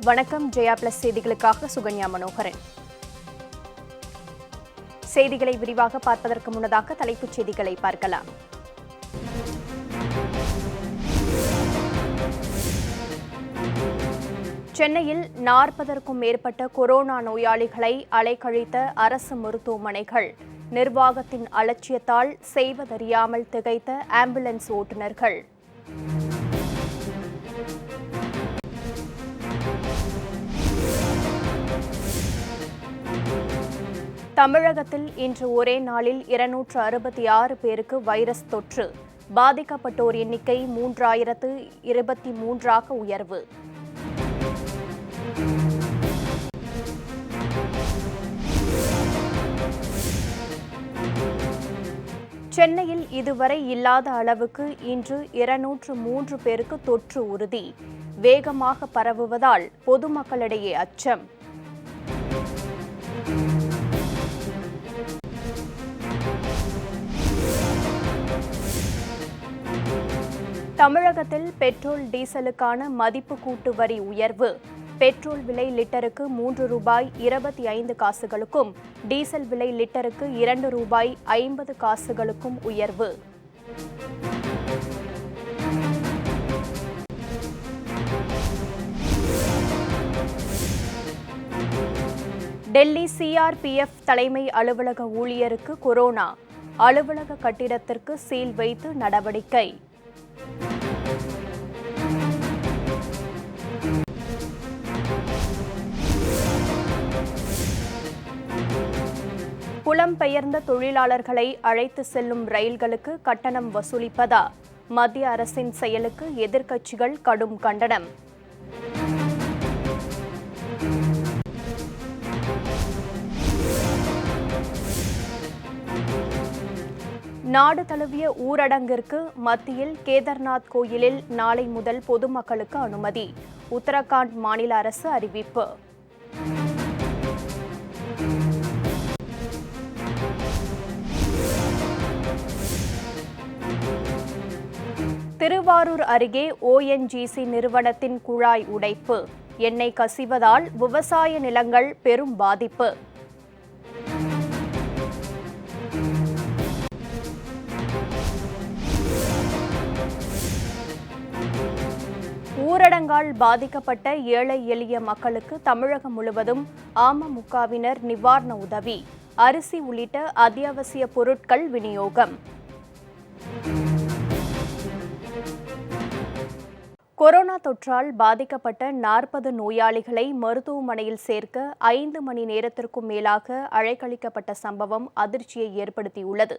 வணக்கம். ஜெயா பிளஸ் செய்திகளுக்காக சுகன்யா மனோகரன். செய்திகளை விரிவாக பார்ப்பதற்கு முன்னதாக தலைப்புச் செய்திகளை பார்க்கலாம். சென்னையில் 40க்கும் மேற்பட்ட கொரோனா நோயாளிகளை அலைக்கழித்த அரசு மருத்துவமனைகள், நிர்வாகத்தின் அலட்சியத்தால் செய்வதறியாமல் திகைத்த ஆம்புலன்ஸ் ஓட்டுநர்கள். தமிழகத்தில் இன்று ஒரே நாளில் 266 பேருக்கு வைரஸ் தொற்று. பாதிக்கப்பட்டோர் எண்ணிக்கை 3023ஆக உயர்வு. சென்னையில் இதுவரை இல்லாத அளவுக்கு இன்று 203 பேருக்கு தொற்று உறுதி. வேகமாக பரவுவதால் பொதுமக்களிடையே அச்சம். தமிழகத்தில் பெட்ரோல் டீசலுக்கான மதிப்பு கூட்டு வரி உயர்வு. பெட்ரோல் விலை லிட்டருக்கு ₹3.25 டீசல் விலை லிட்டருக்கு ₹2.50 உயர்வு. டெல்லி சிஆர்பிஎஃப் தலைமை அலுவலக ஊழியருக்கு கொரோனா. அலுவலக கட்டிடத்திற்கு சீல் வைத்து நடவடிக்கை. புலம்பெயர்ந்த தொழிலாளர்களை அழைத்து செல்லும் ரயில்களுக்கு கட்டணம் வசூலிப்பதா? மத்திய அரசின் செயலுக்கு எதிர்க்கட்சிகள் கடும் கண்டனம். நாடு தழுவிய ஊரடங்கிற்கு மத்தியில் கேதார்நாத் கோயிலில் நாளை முதல் பொதுமக்களுக்கு அனுமதி. உத்தரகாண்ட் மாநில அரசு அறிவிப்பு. திருவாரூர் அருகே ஓஎன்ஜிசி நிறுவனத்தின் குழாய் உடைப்பு. எண்ணெய் கசிவதால் விவசாய நிலங்கள் பெரும் பாதிப்பு. ஊரடங்கால் பாதிக்கப்பட்ட ஏழை எளிய மக்களுக்கு தமிழகம் முழுவதும் அமமுகவினர் நிவாரண உதவி. அரிசி உள்ளிட்ட அத்தியாவசிய பொருட்கள் விநியோகம். கொரோனா தொற்றால் பாதிக்கப்பட்ட 40 நோயாளிகளை மருத்துவமனையில் சேர்க்க 5 மணி நேரத்திற்கும் மேலாக அலைக்கழிக்கப்பட்ட சம்பவம் அதிர்ச்சியை ஏற்படுத்தியுள்ளது.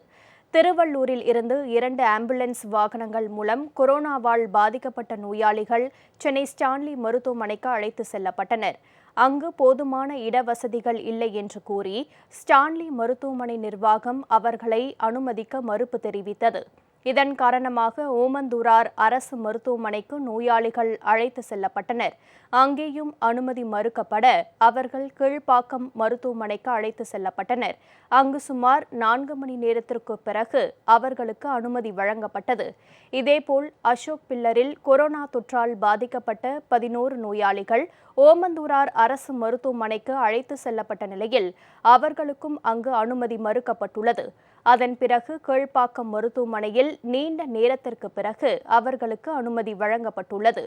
திருவள்ளூரில் இருந்து 2 ஆம்புலன்ஸ் வாகனங்கள் மூலம் கொரோனாவால் பாதிக்கப்பட்ட நோயாளிகள் சென்னை ஸ்டான்லி மருத்துவமனைக்கு அழைத்து செல்லப்பட்டனர். அங்கு போதுமான இடவசதிகள் இல்லை என்று கூறி ஸ்டான்லி மருத்துவமனை நிர்வாகம் அவர்களை அனுமதிக்க மறுப்பு தெரிவித்தது. இதன் காரணமாக ஓமந்தூரார் அரசு மருத்துவமனைக்கு நோயாளிகள் அழைத்து செல்லப்பட்டனர். அங்கேயும் அனுமதி மறுக்கப்பட அவர்கள் கீழ்ப்பாக்கம் மருத்துவமனைக்கு அழைத்து செல்லப்பட்டனர். அங்கு சுமார் 4 மணி நேரத்திற்கு பிறகு அவர்களுக்கு அனுமதி வழங்கப்பட்டது. இதேபோல் அசோக் பில்லரில் கொரோனா தொற்றால் பாதிக்கப்பட்ட 11 நோயாளிகள் ஓமந்தூரார் அரசு மருத்துவமனைக்கு அழைத்து செல்லப்பட்ட நிலையில் அவர்களுக்கும் அங்கு அனுமதி மறுக்கப்பட்டுள்ளது. அதன் பிறகு கீழ்ப்பாக்கம் மருத்துவமனையில் நீண்ட நேரத்திற்கு பிறகு அவர்களுக்கு அனுமதி வழங்கப்பட்டுள்ளது.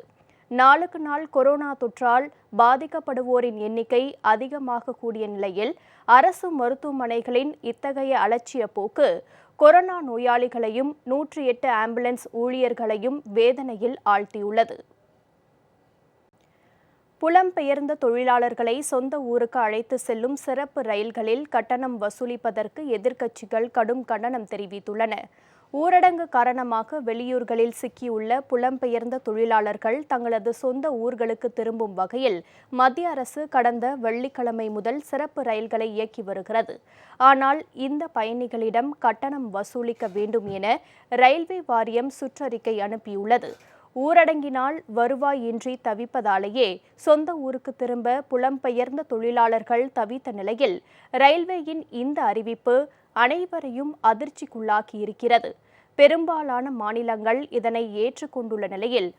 நாளுக்கு நாள் கொரோனா தொற்றால் பாதிக்கப்படுவோரின் எண்ணிக்கை அதிகமாக கூடிய நிலையில் அரசு மருத்துவமனைகளின் இத்தகைய அலட்சிய போக்கு கொரோனா நோயாளிகளையும் 108 ஆம்புலன்ஸ் ஊழியர்களையும் வேதனையில் ஆழ்த்தியுள்ளது. புலம்பெயர்ந்த தொழிலாளர்களை சொந்த ஊருக்கு அழைத்து செல்லும் சிறப்பு ரயில்களில் கட்டணம் வசூலிப்பதற்கு எதிர்க்கட்சிகள் கடும் கண்டனம் தெரிவித்துள்ளன. ஊரடங்கு காரணமாக வெளியூர்களில் சிக்கியுள்ள புலம்பெயர்ந்த தொழிலாளர்கள் தங்களது சொந்த ஊர்களுக்கு திரும்பும் வகையில் மத்திய அரசு கடந்த வெள்ளிக்கிழமை முதல் சிறப்பு ரயில்களை இயக்கி வருகிறது. ஆனால் இந்த பயணிகளிடம் கட்டணம் வசூலிக்க வேண்டும் என ரயில்வே வாரியம் சுற்றறிக்கை அனுப்பியுள்ளது. ஊரடங்கினால் வருவாய் இன்றி தவிப்பதாலேயே சொந்த ஊருக்கு திரும்ப புலம்பெயர்ந்த தொழிலாளர்கள் தவித்த நிலையில் ரயில்வேயின் இந்த அறிவிப்பு அனைவரையும் அதிர்ச்சிக்குள்ளாக்கியிருக்கிறது. பெரும்பாலான மாநிலங்கள் இதனை ஏற்றுக்கொண்டுள்ள நிலையில்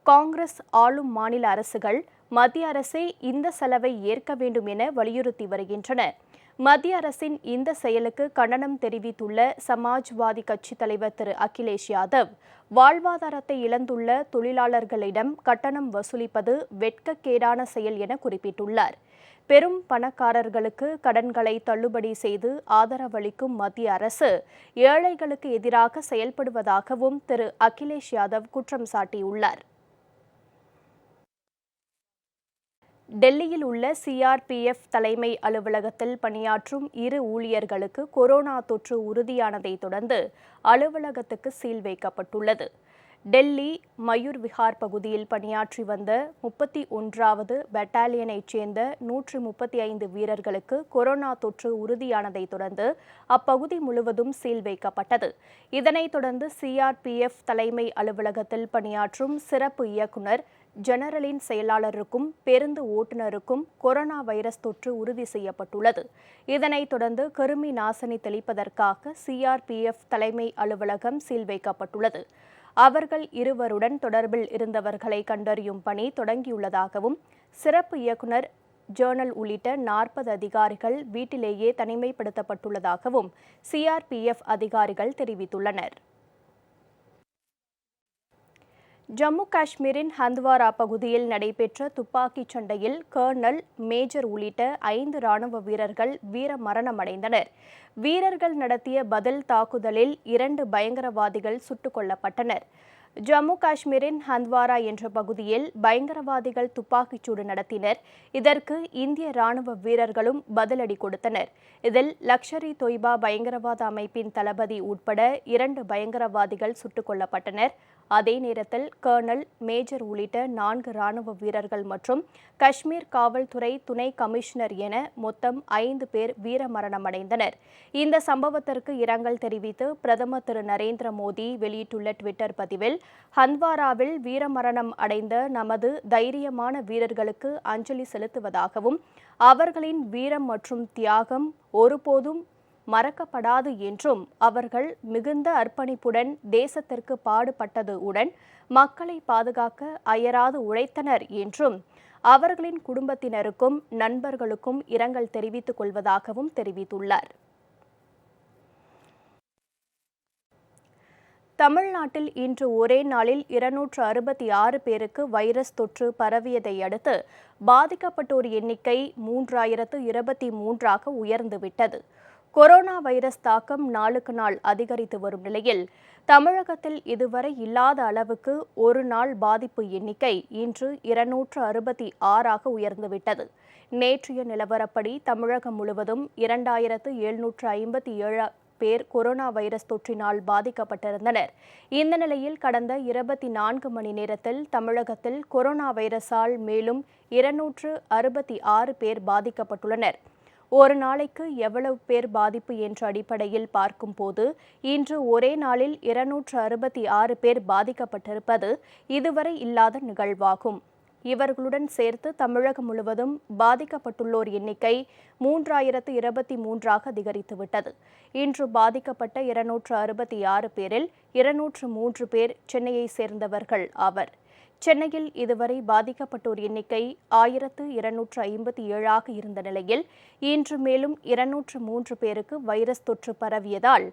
காங்கிரஸ் ஆளும் மாநில அரசுகள் மத்திய அரசே இந்த செலவை ஏற்க வேண்டும் என வலியுறுத்தி வருகின்றன. மத்திய அரசின் இந்த செயலுக்கு கண்டனம் தெரிவித்துள்ள சமாஜ்வாதி கட்சித் தலைவர் திரு அகிலேஷ் யாதவ், வாழ்வாதாரத்தை இழந்துள்ள தொழிலாளர்களிடம் கட்டணம் வசூலிப்பது வெட்கக்கேடான செயல் என குறிப்பிட்டுள்ளார். பெரும் பணக்காரர்களுக்கு கடன்களை தள்ளுபடி செய்து ஆதரவளிக்கும் மத்திய அரசு ஏழைகளுக்கு எதிராக செயல்படுவதாகவும் திரு அகிலேஷ் யாதவ் குற்றம் சாட்டியுள்ளார். டெல்லியில் உள்ள சிஆர்பிஎஃப் தலைமை அலுவலகத்தில் பணியாற்றும் 2 ஊழியர்களுக்கு கொரோனா தொற்று உறுதியானதை தொடர்ந்து அலுவலகத்துக்கு சீல் வைக்கப்பட்டுள்ளது. டெல்லி மயூர் விஹார் பகுதியில் பணியாற்றி வந்த 31வது பெட்டாலியனைச் சேர்ந்த 135 வீரர்களுக்கு கொரோனா தொற்று உறுதியானதை தொடர்ந்து அப்பகுதி முழுவதும் சீல் வைக்கப்பட்டது. இதனைத் தொடர்ந்து சிஆர்பிஎஃப் தலைமை அலுவலகத்தில் பணியாற்றும் சிறப்பு இயக்குநர் ஜெனரலின் செயலாளருக்கும் பேருந்து ஓட்டுநருக்கும் கொரோனா வைரஸ் தொற்று உறுதி செய்யப்பட்டுள்ளது. இதனைத் தொடர்ந்து கிருமி நாசினி தெளிப்பதற்காக சிஆர்பிஎஃப் தலைமை அலுவலகம் சீல் வைக்கப்பட்டுள்ளது. அவர்கள் இருவருடன் தொடர்பில் இருந்தவர்களை கண்டறியும் பணி தொடங்கியுள்ளதாகவும், சிறப்பு இயக்குநர் ஜேர்னல் உள்ளிட்ட 40 அதிகாரிகள் வீட்டிலேயே தனிமைப்படுத்தப்பட்டுள்ளதாகவும் சிஆர்பிஎஃப் அதிகாரிகள் தெரிவித்துள்ளனர். ஜம்மு காஷ்மீரின் ஹந்த்வாரா பகுதியில் நடைபெற்ற துப்பாக்கிச் சண்டையில் கர்னல், மேஜர் உள்ளிட்ட 5 ராணுவ வீரர்கள் வீரமரணமடைந்தனர். வீரர்கள் நடத்திய பதில் தாக்குதலில் 2 பயங்கரவாதிகள் சுட்டுக் கொல்லப்பட்டனர். ஜம்மு காஷ்மீரின் ஹந்த்வாரா என்ற பகுதியில் பயங்கரவாதிகள் துப்பாக்கிச்சூடு நடத்தினர். இதற்கு இந்திய ராணுவ வீரர்களும் பதிலடி கொடுத்தனர். இதில் லஷ்கர்-இ-தொய்பா பயங்கரவாத அமைப்பின் தளபதி உட்பட 2 பயங்கரவாதிகள் சுட்டுக் கொல்லப்பட்டனர். அதே நேரத்தில் கர்னல், மேஜர் உள்ளிட்ட 4 ராணுவ வீரர்கள் மற்றும் காஷ்மீர் காவல்துறை துணை கமிஷனர் என மொத்தம் 5 பேர் வீரமரணமடைந்தனர். இந்த சம்பவத்திற்கு இரங்கல் தெரிவித்து பிரதமர் திரு நரேந்திர மோடி வெளியிட்டுள்ள ட்விட்டர் பதிவில், ஹந்த்வாராவில் வீரமரணம் அடைந்த நமது தைரியமான வீரர்களுக்கு அஞ்சலி செலுத்துவதாகவும், அவர்களின் வீரம் மற்றும் தியாகம் ஒருபோதும் மறக்கப்படாது என்றும், அவர்கள் மிகுந்த அர்ப்பணிப்புடன் தேசத்திற்கு பாடுபட்டது உடன் மக்களை பாதுகாக்க அயராது உழைத்தனர் என்றும், அவர்களின் குடும்பத்தினருக்கும் நண்பர்களுக்கும் இரங்கல் தெரிவித்துக் கொள்வதாகவும் தெரிவித்துள்ளார். தமிழ்நாட்டில் இன்று ஒரே நாளில் 266 பேருக்கு வைரஸ் தொற்று பரவியதை அடுத்து பாதிக்கப்பட்டோர் எண்ணிக்கை 3023ஆக உயர்ந்துவிட்டது. கொரோனா வைரஸ் தாக்கம் நாளுக்கு நாள் அதிகரித்து வரும் நிலையில், தமிழகத்தில் இதுவரை இல்லாத அளவுக்கு ஒரு நாள் பாதிப்பு எண்ணிக்கை இன்று 266ஆக உயர்ந்துவிட்டது. நேற்றைய நிலவரப்படி தமிழகம் முழுவதும் 2757 பேர் கொரோனா வைரஸ் தொற்றினால் பாதிக்கப்பட்டிருந்தனர். இந்த நிலையில் கடந்த 24 மணி நேரத்தில் தமிழகத்தில் கொரோனா வைரஸால் மேலும் 266 பேர் பாதிக்கப்பட்டுள்ளனர். ஒரு நாளைக்கு எவ்வளவு பேர் பாதிப்பு என்ற அடிப்படையில் பார்க்கும்போது இன்று ஒரே நாளில் 266 பேர் பாதிக்கப்பட்டிருப்பது இதுவரை இல்லாத நிகழ்வாகும். இவர்களுடன் சேர்த்து தமிழகம் முழுவதும் பாதிக்கப்பட்டுள்ளோர் எண்ணிக்கை 3023ஆக அதிகரித்துவிட்டது. இன்று பாதிக்கப்பட்ட 266 பேரில் 203 பேர் சென்னையை சேர்ந்தவர்கள் ஆவர். சென்னையில் இதுவரை பாதிக்கப்பட்டோர் எண்ணிக்கை 1257ஆக இருந்த நிலையில் இன்று மேலும் 203 பேருக்கு வைரஸ் தொற்று பரவியதால்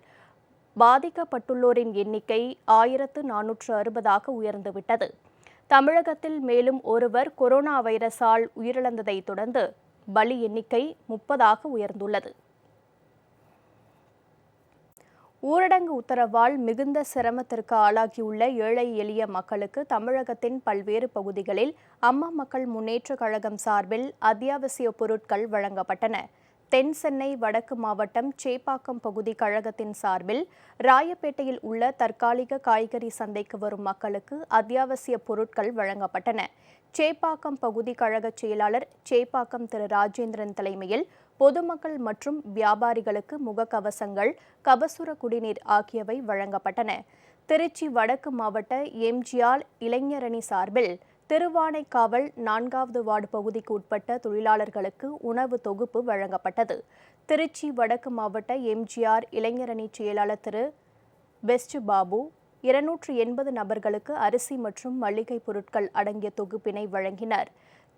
பாதிக்கப்பட்டுள்ளோரின் எண்ணிக்கை 1460ஆக உயர்ந்துவிட்டது. தமிழகத்தில் மேலும் ஒருவர் கொரோனா வைரஸால் உயிரிழந்ததை தொடர்ந்து பலி எண்ணிக்கை 30ஆக உயர்ந்துள்ளது. ஊரடங்கு உத்தரவால் மிகுந்த சிரமத்திற்கு ஆளாகியுள்ள ஏழை எளிய மக்களுக்கு தமிழகத்தின் பல்வேறு பகுதிகளில் அம்மா மக்கள் முன்னேற்றக் கழகம் சார்பில் அத்தியாவசிய பொருட்கள் வழங்கப்பட்டன. தென் சென்னை வடக்கு மாவட்டம் சேப்பாக்கம் பகுதி கழகத்தின் சார்பில் ராயப்பேட்டையில் உள்ள தற்காலிக காய்கறி சந்தைக்கு வரும் மக்களுக்கு அத்தியாவசிய பொருட்கள் வழங்கப்பட்டன. சேப்பாக்கம் பகுதி கழக செயலாளர் சேப்பாக்கம் திரு ராஜேந்திரன் தலைமையில் பொதுமக்கள் மற்றும் வியாபாரிகளுக்கு முகக்கவசங்கள், கபசுர குடிநீர் ஆகியவை வழங்கப்பட்டன. திருச்சி வடக்கு மாவட்ட எம்ஜிஆர் இளைஞரணி சார்பில் திருவானைக்காவல் 4வது வார்டு பகுதிக்கு உட்பட்ட தொழிலாளர்களுக்கு உணவு தொகுப்பு வழங்கப்பட்டது. திருச்சி வடக்கு மாவட்ட எம்ஜிஆர் இளைஞரணி செயலாளர் திரு பெஸ்ட் பாபு, 280 நபர்களுக்கு அரிசி மற்றும் மளிகை பொருட்கள் அடங்கிய தொகுப்பினை வழங்கினர்.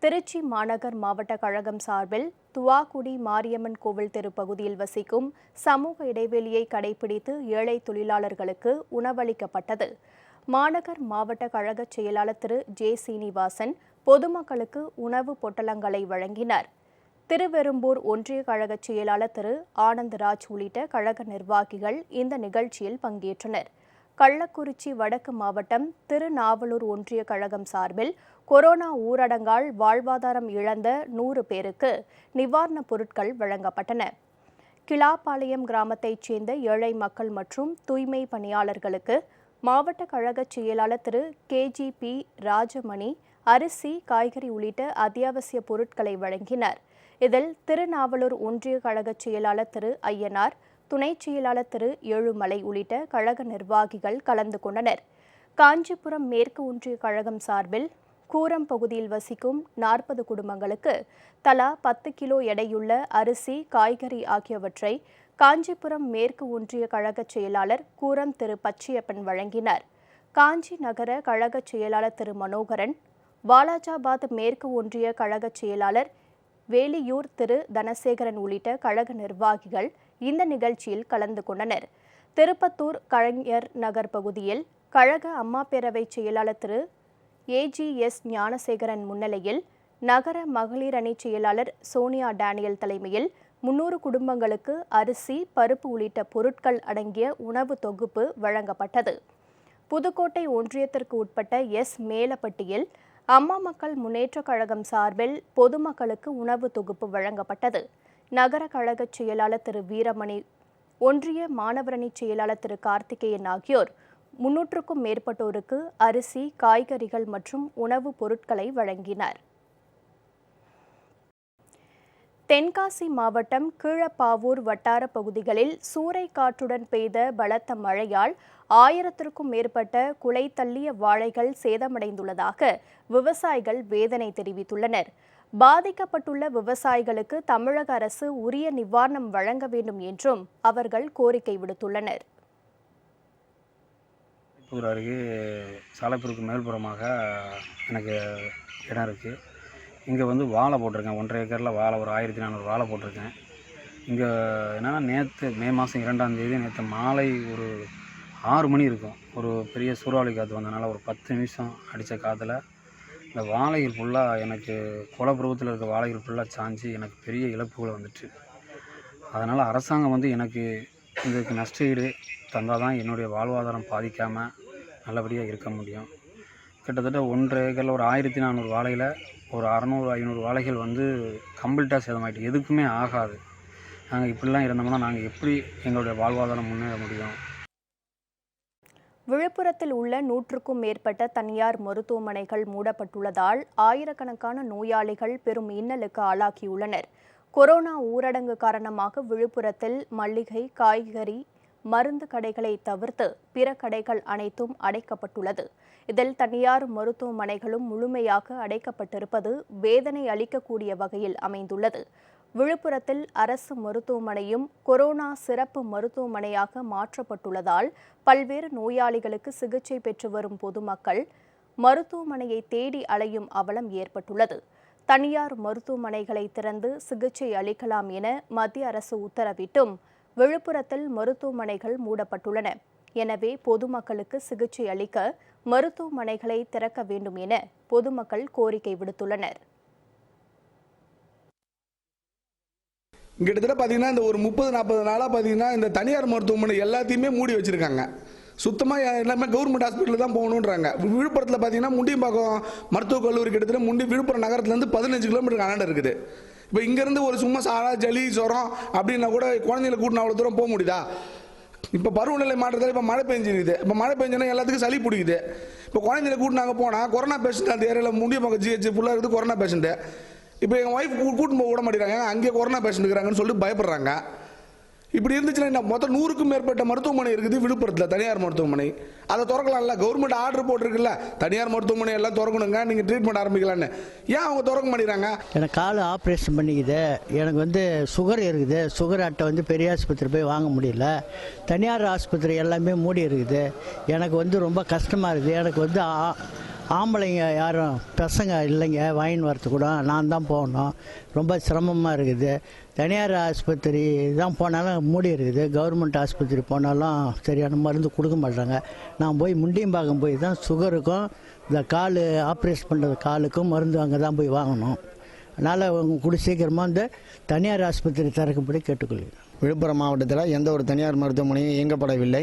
திருச்சி மாநகர் மாவட்ட கழகம் சார்பில் துவாக்குடி மாரியம்மன் கோவில் தெரு பகுதியில் வசிக்கும் சமூக இடைவெளியை கடைபிடித்து ஏழை தொழிலாளர்களுக்கு உணவளிக்கப்பட்டது. மாநகர் மாவட்ட கழக செயலாளர் திரு ஜே. சீனிவாசன் பொதுமக்களுக்கு உணவு பொட்டலங்களை வழங்கினார். திருவெரும்பூர் ஒன்றிய கழக செயலாளர் திரு ஆனந்தராஜ் உள்ளிட்ட கழக நிர்வாகிகள் இந்த நிகழ்ச்சியில் பங்கேற்றனர். கள்ளக்குறிச்சி வடக்கு மாவட்டம் திருநாவலூர் ஒன்றிய கழகம் சார்பில் கொரோனா ஊரடங்கால் வாழ்வாதாரம் இழந்த 100 பேருக்கு நிவாரணப் பொருட்கள் வழங்கப்பட்டன. கிளாப்பாளையம் கிராமத்தைச் சேர்ந்த ஏழை மக்கள் மற்றும் தூய்மை பணியாளர்களுக்கு மாவட்ட கழக செயலாளர் திரு KGP ராஜமணி அரிசி, காய்கறி உள்ளிட்ட அத்தியாவசிய பொருட்களை வழங்கினார். இதில் திருநாவலூர் ஒன்றிய கழக செயலாளர் திரு ஐயனார், துணை செயலாளர் திரு ஏழுமலை உள்ளிட்ட கழக நிர்வாகிகள் கலந்து கொண்டனர். காஞ்சிபுரம் மேற்கு ஒன்றிய கழகம் சார்பில் கூரம் பகுதியில் வசிக்கும் 40 குடும்பங்களுக்கு தலா 10 கிலோ எடையுள்ள அரிசி, காய்கறி ஆகியவற்றை காஞ்சிபுரம் மேற்கு ஒன்றிய கழக செயலாளர் கூரம் திரு பச்சையப்பன் வழங்கினார். காஞ்சி நகர கழக செயலாளர் திரு மனோகரன், வாலாஜாபாத் மேற்கு ஒன்றிய கழக செயலாளர் வேலியூர் திரு தனசேகரன் உள்ளிட்ட கழக நிர்வாகிகள் இந்த நிகழ்ச்சியில் கலந்து கொண்டனர். திருப்பத்தூர் கலைஞர் நகர் பகுதியில் கழக அம்மா பேரவை செயலாளர் திரு AGS ஞானசேகரன் முன்னிலையில் நகர மகளிர் அணி செயலாளர் சோனியா டேனியல் தலைமையில் 300 குடும்பங்களுக்கு அரிசி, பருப்பு உள்ளிட்ட பொருட்கள் அடங்கிய உணவு தொகுப்பு வழங்கப்பட்டது. புதுக்கோட்டை ஒன்றியத்திற்கு உட்பட்ட மேலப்பட்டியில் அம்மா மக்கள் முன்னேற்ற கழகம் சார்பில் பொதுமக்களுக்கு உணவு தொகுப்பு வழங்கப்பட்டது. நகர கழக செயலாளர் திரு வீரமணி, ஒன்றிய மாணவரணி செயலாளர் திரு கார்த்திகேயன் ஆகியோர் 300க்கும் மேற்பட்டோருக்கு அரிசி, காய்கறிகள் மற்றும் உணவுப் பொருட்களை வழங்கினர். தென்காசி மாவட்டம் கீழப்பாவூர் வட்டார பகுதிகளில் சூறைக்காற்றுடன் பெய்த பலத்த மழையால் 1000க்கும் மேற்பட்ட குலை தள்ளிய வாழைகள் சேதமடைந்துள்ளதாக விவசாயிகள் வேதனை தெரிவித்துள்ளனர். பாதிக்கப்பட்டுள்ள விவசாயிகளுக்கு தமிழக அரசு உரிய நிவாரணம் வழங்க வேண்டும் என்றும் அவர்கள் கோரிக்கை விடுத்துள்ளனர். அருகே சாலைப்புருக்கு மேல்புறமாக எனக்கு இடம் இருக்குது. இங்கே வாழை போட்டிருக்கேன். 1.5 ஏக்கரில் வாழை, ஒரு 1400 வாழை போட்டிருக்கேன். இங்கே என்னென்னா, நேற்று மே மாதம் 2ஆம் தேதி நேற்று மாலை ஒரு 6 மணி இருக்கும், ஒரு பெரிய சூறாவளி காற்று வந்ததுனால ஒரு 10 நிமிஷம் அடித்த காற்றுல இந்த வாழைகள் ஃபுல்லாக எனக்கு குலப்பருவத்தில் இருக்க வாழைகள் ஃபுல்லாக சாஞ்சி எனக்கு பெரிய இழப்புகள் வந்துட்டு. அதனால் அரசாங்கம் எனக்கு இதுக்கு நஷ்டஈடு தந்தால் தான் என்னுடைய வாழ்வாதாரம் பாதிக்காமல் நல்லபடியாக இருக்க முடியும். கிட்டத்தட்ட 1.5 ஏக்கரில் ஒரு 1400 வாழையில் ஒரு 600-500 வாழைகள் கம்ப்ளீட்டாக சேதமாயிட்டு, எதுக்குமே ஆகாது. நாங்கள் இப்படிலாம் இருந்தோம்னா நாங்கள் எப்படி எங்களுடைய வாழ்வாதாரம் முன்னேற முடியும்? விழுப்புரத்தில் உள்ள 100க்கும் மேற்பட்ட தனியார் மருத்துவமனைகள் மூடப்பட்டுள்ளதால் ஆயிரக்கணக்கான நோயாளிகள் பெரும் இன்னலுக்கு ஆளாகியுள்ளனர். கொரோனா ஊரடங்கு காரணமாக விழுப்புரத்தில் மளிகை, காய்கறி, மருந்து கடைகளை தவிர்த்து பிற கடைகள் அனைத்தும் அடைக்கப்பட்டுள்ளது. இதில் தனியார் மருத்துவமனைகளும் முழுமையாக அடைக்கப்பட்டிருப்பது வேதனை அளிக்கக்கூடிய வகையில் அமைந்துள்ளது. விழுப்புரத்தில் அரசு மருத்துவமனையும் கொரோனா சிறப்பு மருத்துவமனையாக மாற்றப்பட்டுள்ளதால் பல்வேறு நோயாளிகளுக்கு சிகிச்சை பெற்று வரும் பொதுமக்கள் மருத்துவமனையை தேடி அலையும் அவலம் ஏற்பட்டுள்ளது. தனியார் மருத்துவமனைகளை திறந்து சிகிச்சை அளிக்கலாம் என மத்திய அரசு உத்தரவிட்டும் விழுப்புரத்தில் மருத்துவமனைகள் மூடப்பட்டுள்ளன. எனவே பொதுமக்களுக்கு சிகிச்சை அளிக்க மருத்துவமனைகளை திறக்க வேண்டும் என பொதுமக்கள் கோரிக்கை விடுத்துள்ளனர். கிட்டத்தட்ட பார்த்தீங்கன்னா இந்த ஒரு 30-40 நாளாக பார்த்தீங்கன்னா இந்த தனியார் மருத்துவமனை எல்லாத்தையுமே மூடி வச்சிருக்காங்க. சுத்தமாக எல்லாமே கவர்மெண்ட் ஹாஸ்பிட்டலில் தான் போகணுன்றாங்க. விழுப்புரத்தில் பார்த்தீங்கன்னா முண்டியம்பாக்கம் மருத்துவக் கல்லூரி கிட்டத்தட்ட விழுப்புரம் நகரத்துலேருந்து 15 கிலோமீட்டர் அண்ணாண்ட இருக்குது. இப்போ இங்கேருந்து ஒரு சும்மா சாரா, ஜலி, ஜுரம் அப்படின்னா கூட குழந்தைங்களை கூட்டினா அவ்வளோ தூரம் போக முடியுதா? இப்போ பருவநிலை மாற்றத்தில் இப்போ மழை பெஞ்சிருக்குது. இப்போ மழை பெஞ்சோன்னா எல்லாத்துக்கும் சளி பிடிக்குது. இப்போ குழந்தைங்களை கூட்டினாங்க போனால் கொரோனா பேஷண்ட் அந்த ஏரியாவில் முண்டியம்பாக்கம் GH ஃபுல்லாக இருக்குது கொரோனா பேஷண்ட்டு. இப்போ எங்கள் ஒய்ஃப் கூட்டின்னு போக விட மாட்டேங்கிறாங்க, அங்கேயே கொரோனா பேஷண்ட் இருக்கிறாங்கன்னு சொல்லிட்டு பயப்படுறாங்க. இப்படி இருந்துச்சுன்னா மொத்தம் 100க்கும் மேற்பட்ட மருத்துவமனை இருக்குது விழுப்புரத்தில், தனியார் மருத்துவமனை. அதை திறக்கலாம்ல. கவர்மெண்ட் ஆர்டர் போட்டிருக்குல்ல, தனியார் மருத்துவமனை எல்லாம் திறக்கணுங்க, நீங்கள் ட்ரீட்மெண்ட் ஆரம்பிக்கலான்னு. ஏன் அவங்க திறக்க மாட்டேங்கிறாங்க? எனக்கு கால் ஆப்ரேஷன் பண்ணிக்குது, எனக்கு சுகர் இருக்குது. சுகர் அட்டை பெரிய ஆஸ்பத்திரி போய் வாங்க முடியல. தனியார் ஆஸ்பத்திரி எல்லாமே மூடி இருக்குது. எனக்கு ரொம்ப கஷ்டமாக இருக்குது. எனக்கு ஆம்பளைங்க யாரும் பசங்க இல்லைங்க, வாங்கின்னு வரது கூட நான் தான் போகணும். ரொம்ப சிரமமாக இருக்குது. தனியார் ஆஸ்பத்திரி தான் போனாலும் மூடி இருக்குது. கவர்மெண்ட் ஆஸ்பத்திரி போனாலும் சரியான மருந்து கொடுக்க மாட்டாங்க. நான் போய் முண்டியம்பாக்கம் போய் தான் சுகருக்கும் இந்த கால் ஆப்ரேஷன் பண்ணுறது காலுக்கும் மருந்து அங்கே தான் போய் வாங்கணும். அதனால் கூட சீக்கிரமாக தனியார் ஆஸ்பத்திரி திறக்கும்படி கேட்டுக்கொள்கிறேன். விழுப்புரம் மாவட்டத்தில் எந்த ஒரு தனியார் மருத்துவமனையும் இயங்கப்படவில்லை.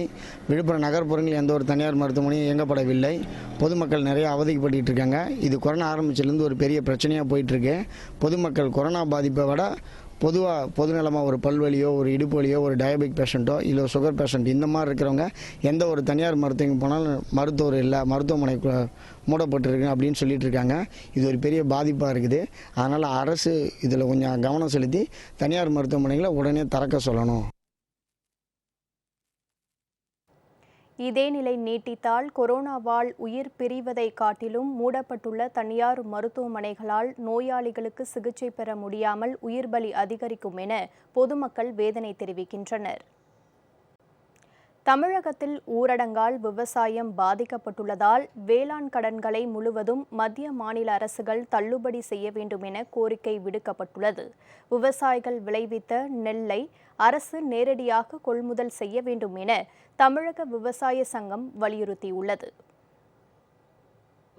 விழுப்புரம் நகர்ப்புறங்களில் எந்த ஒரு தனியார் மருத்துவமனையும் இயங்கப்படவில்லை. பொதுமக்கள் நிறைய அவதிப்பட்டு இருக்காங்க. இது கொரோனா ஆரம்பிச்சிலேருந்து ஒரு பெரிய பிரச்சனையாக போயிட்டுருக்கு. பொதுமக்கள் கொரோனா பாதிப்பை விட பொதுநலமாக ஒரு பல்வலியோ, ஒரு இடுப்பு வலியோ, ஒரு டயபெட்டிக் பேஷண்ட்டோ, இல்லை சுகர் பேஷண்ட், இந்த மாதிரி இருக்கிறவங்க எந்த ஒரு தனியார் மருத்துவம் போனாலும் மருத்துவர் இல்லை, மருத்துவமனை மூடப்பட்டிருக்கு அப்படின்னு சொல்லிட்டு இருக்காங்க. இது ஒரு பெரிய பாதிப்பாக இருக்குது. அதனால் அரசு இதில் கொஞ்சம் கவனம் செலுத்தி தனியார் மருத்துவமனைகளை உடனே திறக்க சொல்லணும். இதே நிலை நீட்டித்தால் கொரோனாவால் உயிர் பிரிவதை காட்டிலும் மூடப்பட்டுள்ள தனியார் மருத்துவமனைகளால் நோயாளிகளுக்கு சிகிச்சை பெற முடியாமல் உயிர் பலி அதிகரிக்கும் என பொதுமக்கள் வேதனை தெரிவிக்கின்றனர். தமிழகத்தில் ஊரடங்கால் விவசாயம் பாதிக்கப்பட்டுள்ளதால் வேளாண் கடன்களை முழுவதும் மத்திய மாநில அரசுகள் தள்ளுபடி செய்ய வேண்டும் என கோரிக்கை விடுக்கப்பட்டுள்ளது. விவசாயிகள் விளைவித்த நெல்லை அரசு நேரடியாக கொள்முதல் செய்ய வேண்டும் என தமிழக விவசாய சங்கம் வலியுறுத்தியுள்ளது.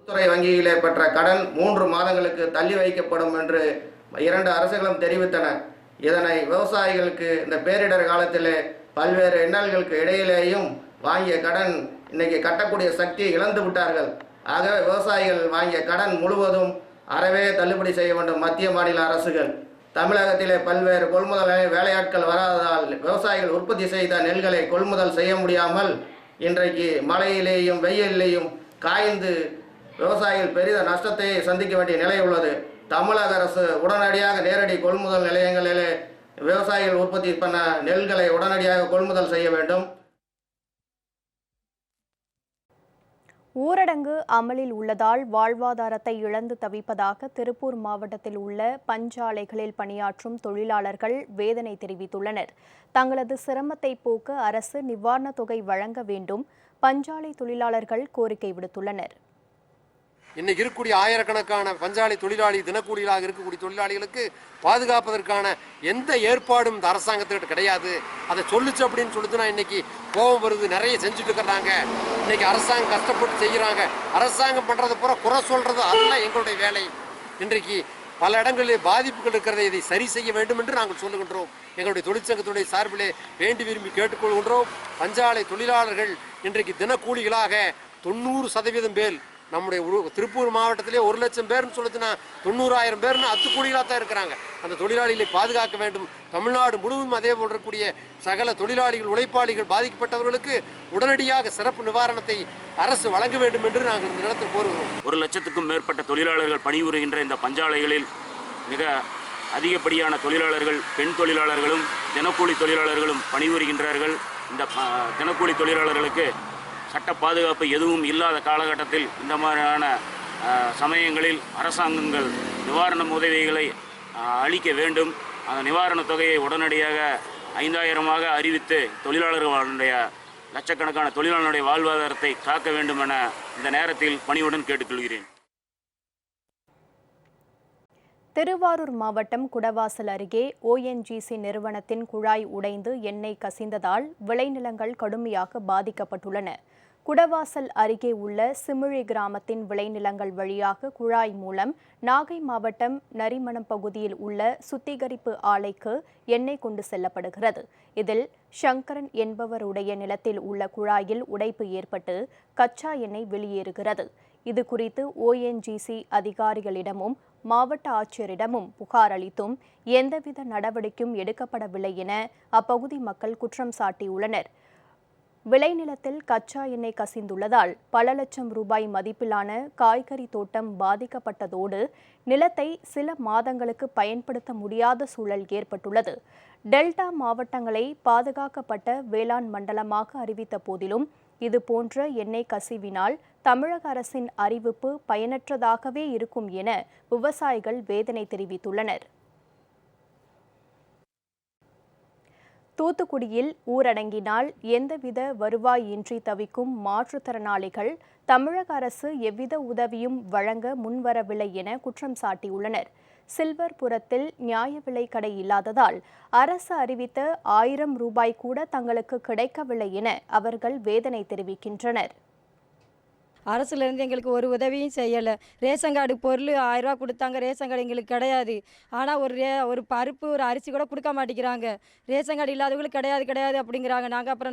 துறை வங்கியிலே பெற்ற கடன் 3 மாதங்களுக்கு தள்ளி வைக்கப்படும் என்று 2 அரசுகளும் தெரிவித்தன. இதனை விவசாயிகளுக்கு இந்த பேரிடர் காலத்திலே பல்வேறு இன்னல்களுக்கு இடையிலேயும் வாங்கிய கடன் இன்னைக்கு கட்டக்கூடிய சக்தியை இழந்து விட்டார்கள். ஆகவே விவசாயிகள் வாங்கிய கடன் முழுவதும் அறவே தள்ளுபடி செய்ய வேண்டும் மத்திய மாநில அரசுகள். தமிழகத்திலே பல்வேறு கொள்முதல் வேலையாட்கள் வராததால் விவசாயிகள் உற்பத்தி செய்த நெல்களை கொள்முதல் செய்ய முடியாமல் இன்றைக்கு மழையிலேயும் வெயிலேயும் காய்ந்து விவசாயிகள் பெரித நஷ்டத்தை சந்திக்க வேண்டிய நிலை உள்ளது. தமிழக அரசு உடனடியாக நேரடி கொள்முதல் நிலையங்களிலே விவசாயிகள் உற்பத்தி பண்ண நெல்களை உடனடியாக கொள்முதல் செய்ய வேண்டும். ஊரடங்கு அமலில் உள்ளதால் வாழ்வாதாரத்தை இழந்து தவிப்பதாக திருப்பூர் மாவட்டத்தில் உள்ள பஞ்சாலைகளில் பணியாற்றும் தொழிலாளர்கள் வேதனை தெரிவித்துள்ளனர். தங்களது சிரமத்தை போக்க அரசு நிவாரணத் தொகை வழங்க வேண்டும் பஞ்சாலை தொழிலாளர்கள் கோரிக்கை விடுத்துள்ளனர். இன்னைக்கு இருக்கக்கூடிய ஆயிரக்கணக்கான பஞ்சாலை தொழிலாளி, தினக்கூலிகளாக இருக்கக்கூடிய தொழிலாளிகளுக்கு பாதுகாப்பதற்கான எந்த ஏற்பாடும் இந்த அரசாங்கத்திட்ட கிடையாது. அதை சொல்லுச்சு அப்படின்னு சொல்லிட்டுனா இன்னைக்கு கோபம் வருது. நிறைய செஞ்சுட்டு இருக்கிறாங்க. இன்னைக்கு அரசாங்கம் கஷ்டப்பட்டு செய்கிறாங்க. அரசாங்கம் பண்ணுறது பூரா குறை சொல்றது அதெல்லாம் எங்களுடைய வேலை. இன்றைக்கு பல இடங்களில் பாதிப்புகள் இருக்கிறதை இதை சரி செய்ய வேண்டும் என்று நாங்கள் சொல்லுகின்றோம். எங்களுடைய தொழிற்சங்கத்துடைய சார்பிலே வேண்டி விரும்பி கேட்டுக்கொள்கின்றோம். பஞ்சாலை தொழிலாளர்கள் இன்றைக்கு தினக்கூலிகளாக 90% பேர் நம்முடைய திருப்பூர் மாவட்டத்திலே 1 லட்சம் பேர்னு சொல்லுச்சுன்னா 90,000 பேர்னு அத்துக்கூலிகளாக தான் இருக்கிறாங்க. அந்த தொழிலாளிகளை பாதுகாக்க வேண்டும். தமிழ்நாடு முழுவதும் அதே போல் இருக்கக்கூடிய சகல தொழிலாளிகள், உழைப்பாளிகள், பாதிக்கப்பட்டவர்களுக்கு உடனடியாக சிறப்பு நிவாரணத்தை அரசு வழங்க வேண்டும் என்று நாங்கள் இந்த இடத்தில் கோருகிறோம். 1 லட்சத்துக்கும் மேற்பட்ட தொழிலாளர்கள் பணிபுரிகின்ற இந்த பஞ்சாலைகளில் மிக அதிகப்படியான தொழிலாளர்கள் பெண் தொழிலாளர்களும் தினக்கூலி தொழிலாளர்களும் பணிபுரிகின்றார்கள். இந்த தினக்கூலி தொழிலாளர்களுக்கு சட்ட பாதுகாப்பு எதுவும் இல்லாத காலகட்டத்தில் இந்த மாதிரியான சமயங்களில் அரசாங்கங்கள் நிவாரண உதவிகளை அளிக்க வேண்டும். அந்த நிவாரணத் தொகையை உடனடியாக 5,000ஆக அறிவித்து தொழிலாளர்களுடைய லட்சக்கணக்கான தொழிலாளர்களுடைய வாழ்வாதாரத்தை காக்க வேண்டும் என இந்த நேரத்தில் பணிவுடன் கேட்டுக்கொள்கிறேன். திருவாரூர் மாவட்டம் குடவாசல் அருகே ONGC நிறுவனத்தின் குழாய் உடைந்து எண்ணெய் கசிந்ததால் விளைநிலங்கள் கடுமையாக பாதிக்கப்பட்டுள்ளன. குடவாசல் அருகே உள்ள சிமிழி கிராமத்தின் விளைநிலங்கள் வழியாக குழாய் மூலம் நாகை மாவட்டம் நரிமணம் பகுதியில் உள்ள சுத்திகரிப்பு ஆலைக்கு எண்ணெய் கொண்டு செல்லப்படுகிறது. இதில் சங்கரன் என்பவருடைய நிலத்தில் உள்ள குழாயில் உடைப்பு ஏற்பட்டு கச்சா எண்ணெய் வெளியேறுகிறது. இது குறித்து ONGC அதிகாரிகளிடமும் மாவட்ட ஆட்சியரிடமும் புகார் அளித்தும் எந்தவித நடவடிக்கையும் எடுக்கப்படவில்லை என அப்பகுதி மக்கள் குற்றம் சாட்டியுள்ளனர். விளைநிலத்தில் கச்சா எண்ணெய் கசிந்துள்ளதால் பல லட்சம் ரூபாய் மதிப்பிலான காய்கறி தோட்டம் பாதிக்கப்பட்டதோடு நிலத்தை சில மாதங்களுக்கு பயன்படுத்த முடியாத சூழல் ஏற்பட்டுள்ளது. டெல்டா மாவட்டங்களை பாதுகாக்கப்பட்ட வேளாண் மண்டலமாக அறிவித்த போதிலும் இதுபோன்ற எண்ணெய் கசிவினால் தமிழக அரசின் அறிவிப்பு பயனற்றதாகவே இருக்கும் என விவசாயிகள் வேதனை தெரிவித்துள்ளனர். தூத்துக்குடியில் ஊரடங்கினால் எந்தவித வருவாய் இன்றி தவிக்கும் மாற்றுத்திறனாளிகள் தமிழக அரசு எவ்வித உதவியும் வழங்க முன்வரவில்லை என குற்றம் சாட்டியுள்ளனர். சில்வர்புரத்தில் நியாய விலை கடை இல்லாததால் அரசு அறிவித்த 1000 ரூபாய் கூட தங்களுக்கு கிடைக்கவில்லை என அவர்கள் வேதனை தெரிவிக்கின்றனர். அரசுலேருந்து எங்களுக்கு ஒரு உதவியும் செய்யலை. ரேஷன் கார்டு பொருள் 1000 ரூபா கொடுத்தாங்க, ரேஷன் கார்டு எங்களுக்கு கிடையாது. ஆனால் ஒரு பருப்பு ஒரு அரிசி கூட கொடுக்க மாட்டேங்கிறாங்க. ரேஷன் கார்டு இல்லாதவங்களுக்கு கிடையாது அப்படிங்கிறாங்க.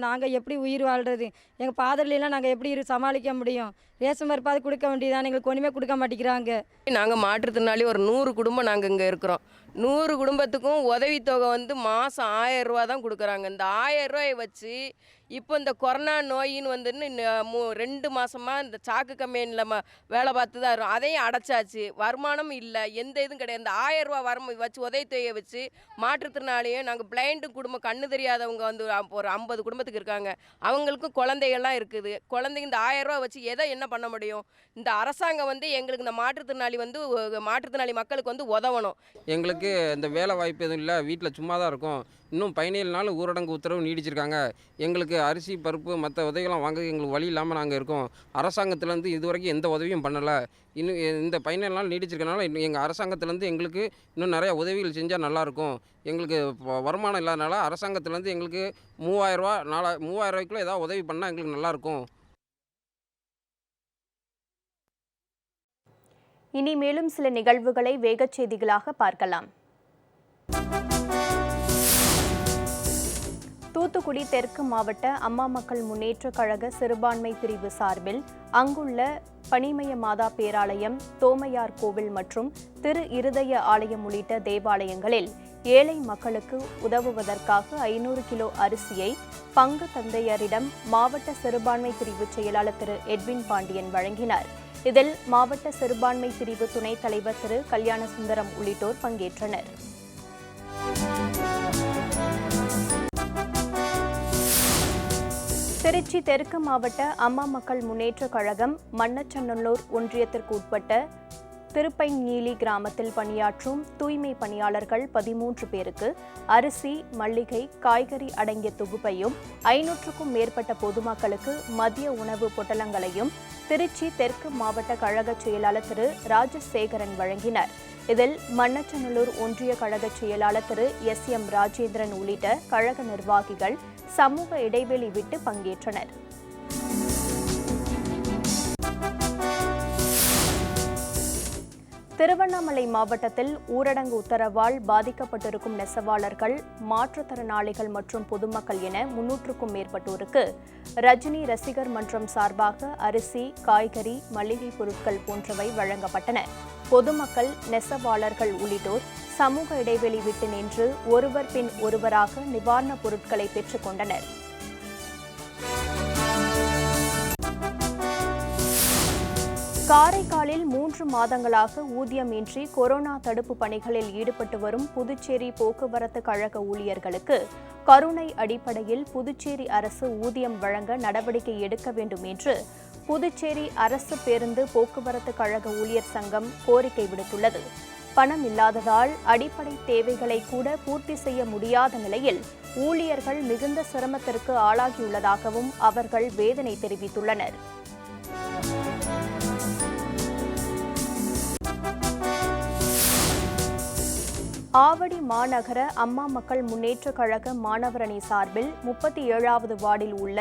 நாங்கள் எப்படி உயிர் வாழ்கிறது? எங்கள் பாதரெல்லாம் நாங்கள் எப்படி சமாளிக்க முடியும்? ரேஷன் பருப்பாவது கொடுக்க வேண்டியதானே, எங்களுக்கு ஒன்றுமே கொடுக்க மாட்டேங்கிறாங்க. நாங்கள் மாற்றுத்திறனாளி ஒரு 100 குடும்பம் நாங்கள் இங்கே இருக்கிறோம். 100 குடும்பத்துக்கும் உதவித்தொகை மாதம் 1000 ரூபா தான் கொடுக்குறாங்க. இந்த 1000 ரூபாயை வச்சு இப்போ இந்த கொரோனா நோயின்னு 2 மாதமாக இந்த சாக்கு கம்பெனியில் வேலை பார்த்து தான் இருக்கும். அதையும் அடைச்சாச்சு. வருமானம் இல்லை, எந்த இதுவும் கிடையாது. இந்த 1000 ரூபா வச்சு உதவித்தொகையை வச்சு மாற்றுத்திறனாளியும் நாங்கள் பிளைண்டு குடும்பம், கண்ணு தெரியாதவங்க ஒரு 50 குடும்பத்துக்கு இருக்காங்க. அவங்களுக்கும் குழந்தைகள்லாம் இருக்குது. குழந்தைங்க இந்த 1000 ரூபா வச்சு என்ன பண்ண முடியும்? இந்த அரசாங்கம் எங்களுக்கு இந்த மாற்றுத்திறனாளி மக்களுக்கு உதவணும். எங்களுக்கு இந்த வேலை வாய்ப்பு எதுவும் இல்லை, வீட்டில் சும்மா தான் இருக்கும். இன்னும் 17 நாள் ஊரடங்கு உத்தரவு நீடிச்சிருக்காங்க. எங்களுக்கு அரிசி பருப்பு மற்ற உதவிகள்லாம் வாங்க எங்களுக்கு வழி இல்லாமல் நாங்கள் இருக்கோம். அரசாங்கத்துலேருந்து இது வரைக்கும் எந்த உதவியும் பண்ணலை. இன்னும் இந்த 17 நாள் நீடிச்சிருக்கனால எங்கள் அரசாங்கத்துலேருந்து எங்களுக்கு இன்னும் நிறையா உதவிகள் செஞ்சால் நல்லாயிருக்கும். எங்களுக்கு வருமானம் இல்லாதனால அரசாங்கத்துலேருந்து எங்களுக்கு 3000 ரூபா 3000 ரூபாய்க்குள்ளே ஏதாவது உதவி பண்ணால் எங்களுக்கு நல்லாயிருக்கும். இனி மேலும் சில நிகழ்வுகளை வேகச் செய்திகளாக பார்க்கலாம். தூத்துக்குடி தெற்கு மாவட்ட அம்மா மக்கள் முன்னேற்றக் கழக சிறுபான்மை பிரிவு சார்பில் அங்குள்ள பனிமய மாதா பேராலயம், தோமையார் கோவில் மற்றும் திரு இருதய ஆலயம் உள்ளிட்ட தேவாலயங்களில் ஏழை மக்களுக்கு உதவுவதற்காக 500 கிலோ அரிசியை பங்கு தந்தையரிடம் மாவட்ட சிறுபான்மை பிரிவு செயலாளர் திரு எட்வின் பாண்டியன் வழங்கினார். இதில் மாவட்ட சிறுபான்மை பிரிவு துணைத் தலைவர் திரு கல்யாணசுந்தரம் உள்ளிட்டோர் பங்கேற்றனர். திருச்சி தெற்கு மாவட்ட அம்மா மக்கள் முன்னேற்றக் கழகம் மண்ணச்சநல்லூர் ஒன்றியத்திற்கு உட்பட்ட திருப்பைநீலி கிராமத்தில் பணியாற்றும் தூய்மை பணியாளர்கள் 13 பேருக்கு அரிசி, மல்லிகை, காய்கறி அடங்கிய தொகுப்பையும் 500க்கும் மேற்பட்ட பொதுமக்களுக்கு மதிய உணவு பொட்டலங்களையும் திருச்சி தெற்கு மாவட்ட கழக செயலாளர் திரு ராஜசேகரன் வழங்கினார். இதில் மண்ணச்சநல்லூர் ஒன்றிய கழக செயலாளர் திரு SM ராஜேந்திரன் உள்ளிட்ட கழக நிர்வாகிகள் சமூக இடைவெளி விட்டு பங்கேற்றனர். திருவண்ணாமலை மாவட்டத்தில் ஊரடங்கு உத்தரவால் பாதிக்கப்பட்டிருக்கும் நெசவாளர்கள், மாற்றுத்திறனாளிகள் மற்றும் பொதுமக்கள் என 300க்கும் மேற்பட்டோருக்கு ரஜினி ரசிகர் மன்றம் சார்பாக அரிசி, காய்கறி, மளிகை பொருட்கள் போன்றவை வழங்கப்பட்டன. பொதுமக்கள், நெசவாளர்கள் உள்ளிட்டோர் சமூக இடைவெளி விட்டு நின்று ஒருவர் பின் ஒருவராக நிவாரணப் பொருட்களை பெற்றுக் கொண்டனர். காரைக்காலில் 3 மாதங்களாக ஊதியமின்றி கொரோனா தடுப்பு பணிகளில் ஈடுபட்டு வரும் புதுச்சேரி போக்குவரத்து கழக ஊழியர்களுக்கு கருணை அடிப்படையில் புதுச்சேரி அரசு ஊதியம் வழங்க நடவடிக்கை எடுக்க வேண்டும் என்று புதுச்சேரி அரசு பேருந்து போக்குவரத்து கழக ஊழியர் சங்கம் கோரிக்கை விடுத்துள்ளது. பணம் இல்லாததால் அடிப்படை தேவைகளை கூட பூர்த்தி செய்ய முடியாத நிலையில் ஊழியர்கள் மிகுந்த சிரமத்திற்கு ஆளாகியுள்ளதாகவும் அவர்கள் வேதனை தெரிவித்துள்ளனர். ஆவடி மாநகர அம்மா மக்கள் முன்னேற்றக் கழக மாணவரணி சார்பில் 37வது வார்டில் உள்ள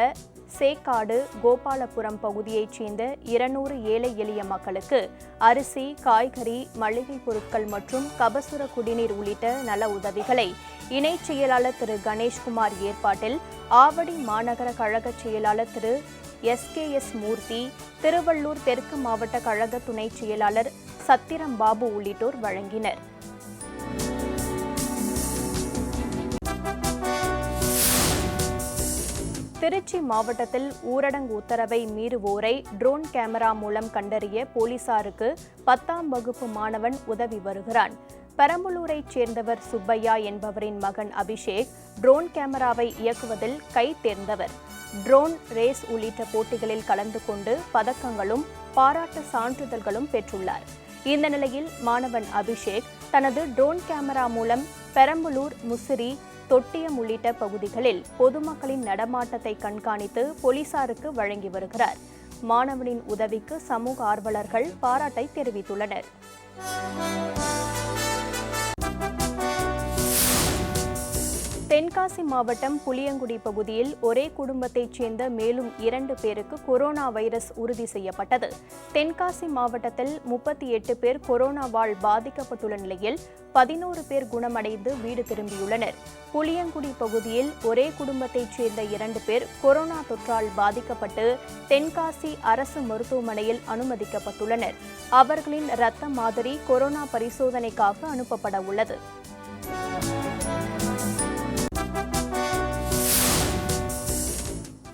சேக்காடு, கோபாலபுரம் பகுதியைச் சேர்ந்த 200 ஏழை எளிய மக்களுக்கு அரிசி, காய்கறி, மளிகை பொருட்கள் மற்றும் கபசுர குடிநீர் உள்ளிட்ட நல உதவிகளை இணைச் செயலாளர் திரு கணேஷ்குமார் ஏற்பாட்டில் ஆவடி மாநகர கழக செயலாளர் திரு SKS மூர்த்தி, திருவள்ளூர் தெற்கு மாவட்ட கழக துணைச் செயலாளர் சத்திரம் பாபு உள்ளிட்டோர் வழங்கினர். திருச்சி மாவட்டத்தில் ஊரடங்கு உத்தரவை மீறுவோரை ட்ரோன் கேமரா மூலம் கண்டறிய போலீசாருக்கு 10ஆம் வகுப்பு மாணவன் உதவி வருகிறான். பெரம்பலூரைச் சேர்ந்தவர் சுப்பையா என்பவரின் மகன் அபிஷேக் ட்ரோன் கேமராவை இயக்குவதில் கை தேர்ந்தவர். ட்ரோன் ரேஸ் உள்ளிட்ட போட்டிகளில் கலந்து கொண்டு பதக்கங்களும் பாராட்டு சான்றிதழ்களும் பெற்றுள்ளார். இந்த நிலையில் மாணவன் அபிஷேக் தனது ட்ரோன் கேமரா மூலம் பெரம்பலூர், முசிறி, தொட்டியம் உள்ளிட்ட பகுதிகளில் பொதுமக்களின் நடமாட்டத்தை கண்காணித்து போலீசாருக்கு வழங்கி வருகிறார். மாணவனின் உதவிக்கு சமூக ஆர்வலர்கள் பாராட்டை தெரிவித்துள்ளனர். தென்காசி மாவட்டம் புளியங்குடி பகுதியில் ஒரே குடும்பத்தைச் சேர்ந்த மேலும் 2 பேருக்கு கொரோனா வைரஸ் உறுதி செய்யப்பட்டது. தென்காசி மாவட்டத்தில் 38 பேர் கொரோனாவால் பாதிக்கப்பட்டுள்ள நிலையில் 11 பேர் குணமடைந்து வீடு திரும்பியுள்ளனர். புளியங்குடி பகுதியில் ஒரே குடும்பத்தைச் சேர்ந்த 2 பேர் கொரோனா தொற்றால் பாதிக்கப்பட்டு தென்காசி அரசு மருத்துவமனையில் அனுமதிக்கப்பட்டுள்ளனர். அவர்களின் இரத்த மாதிரி கொரோனா பரிசோதனைக்காக அனுப்பப்பட உள்ளது.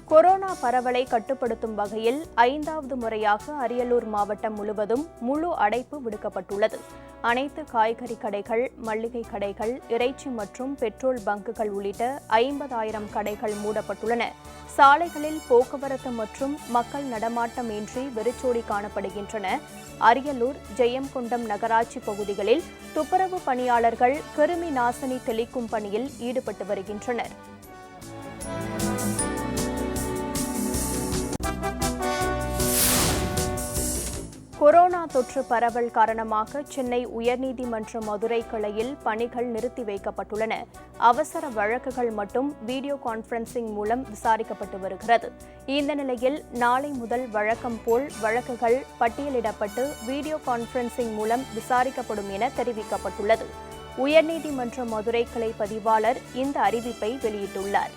கொரோனா பரவலை கட்டுப்படுத்தும் வகையில் 5வது முறையாக அரியலூர் மாவட்டம் முழுவதும் முழு அடைப்பு விடுக்கப்பட்டுள்ளது. அனைத்து காய்கறி கடைகள், மளிகை கடைகள், இறைச்சி மற்றும் பெட்ரோல் பங்குகள் உள்ளிட்ட 50,000 கடைகள் மூடப்பட்டுள்ளன. சாலைகளில் போக்குவரத்து மற்றும் மக்கள் நடமாட்டம் இன்றி வெறிச்சோடி காணப்படுகின்றன. அரியலூர், ஜெயங்கொண்டம் நகராட்சி பகுதிகளில் துப்புரவு பணியாளர்கள் கிருமி நாசினி தெளிக்கும் பணியில் ஈடுபட்டு வருகின்றனர். கொரோனா தொற்று பரவல் காரணமாக சென்னை உயர்நீதிமன்ற மதுரை கிளையில் பணிகள் நிறுத்தி வைக்கப்பட்டுள்ளன. அவசர வழக்குகள் மட்டும் வீடியோ கான்பரன்சிங் மூலம் விசாரிக்கப்பட்டு வருகிறது. இந்த நிலையில் நாளை முதல் வழக்கம் போல் வழக்குகள் பட்டியலிடப்பட்டு வீடியோ கான்பரன்சிங் மூலம் விசாரிக்கப்படும் என தெரிவிக்கப்பட்டுள்ளது. உயர்நீதிமன்ற மதுரை கிளை பதிவாளர் இந்த அறிவிப்பை வெளியிட்டுள்ளார்.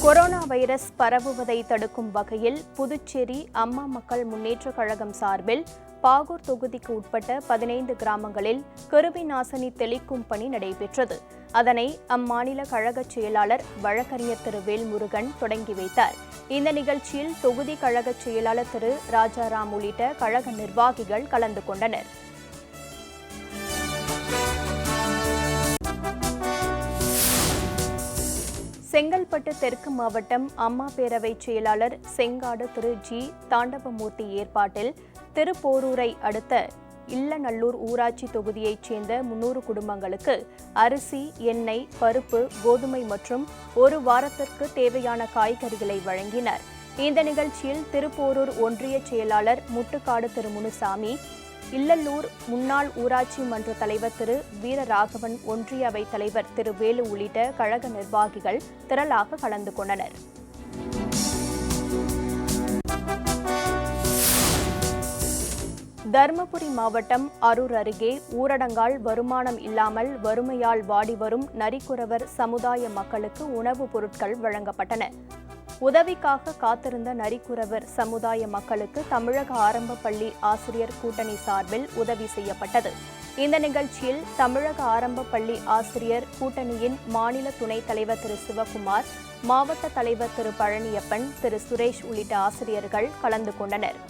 கொரோனா வைரஸ் பரவுவதை தடுக்கும் வகையில் புதுச்சேரி அம்மா மக்கள் முன்னேற்றக் கழகம் சார்பில் பாகூர் தொகுதிக்கு உட்பட்ட 15 கிராமங்களில் கிருமி நாசினி தெளிக்கும் பணி நடைபெற்றது. அதனை அம்மாநில கழக செயலாளர் வழக்கறிஞர் திரு வேல்முருகன் தொடங்கி வைத்தார். இந்த நிகழ்ச்சியில் தொகுதி கழக செயலாளர் திரு ராஜாராம் உள்ளிட்ட கழக நிர்வாகிகள் கலந்து கொண்டனர். செங்கல்பட்டு தெற்கு மாவட்டம் அம்மா பேரவை செயலாளர் செங்காடு திரு ஜி தாண்டவமூர்த்தி ஏற்பாட்டில் திருப்போரூரை அடுத்த இல்லநல்லூர் ஊராட்சி தொகுதியைச் சேர்ந்த 300 குடும்பங்களுக்கு அரிசி, எண்ணெய், பருப்பு, கோதுமை மற்றும் 1 வாரத்திற்கு தேவையான காய்கறிகளை வழங்கினர். இந்த நிகழ்ச்சியில் திருப்போரூர் ஒன்றிய செயலாளர் முட்டுக்காடு திரு முனுசாமி, இல்லல்லூர் முன்னாள் ஊராட்சி மன்ற தலைவர் திரு வீரராகவன், ஒன்றிய அவைத் தலைவர் திரு வேலு உள்ளிட்ட கழக நிர்வாகிகள் திரளாக கலந்து கொண்டனர். தருமபுரி மாவட்டம் அரூர் அருகே ஊரடங்கால் வருமானம் இல்லாமல் வறுமையால் வாடி வரும் நரிக்குறவர் சமுதாய மக்களுக்கு உணவுப் பொருட்கள் வழங்கப்பட்டன. உதவிக்காக காத்திருந்த நரிக்குறவர் சமுதாய மக்களுக்கு தமிழக ஆரம்ப பள்ளி ஆசிரியர் கூட்டணி சார்பில் உதவி செய்யப்பட்டது. இந்த நிகழ்ச்சியில் தமிழக ஆரம்ப பள்ளி ஆசிரியர் கூட்டணியின் மாநில துணைத் தலைவர் திரு சிவகுமார், மாவட்ட தலைவர் திரு பழனியப்பன், திரு சுரேஷ் உள்ளிட்ட ஆசிரியர்கள் கலந்து கொண்டனர்.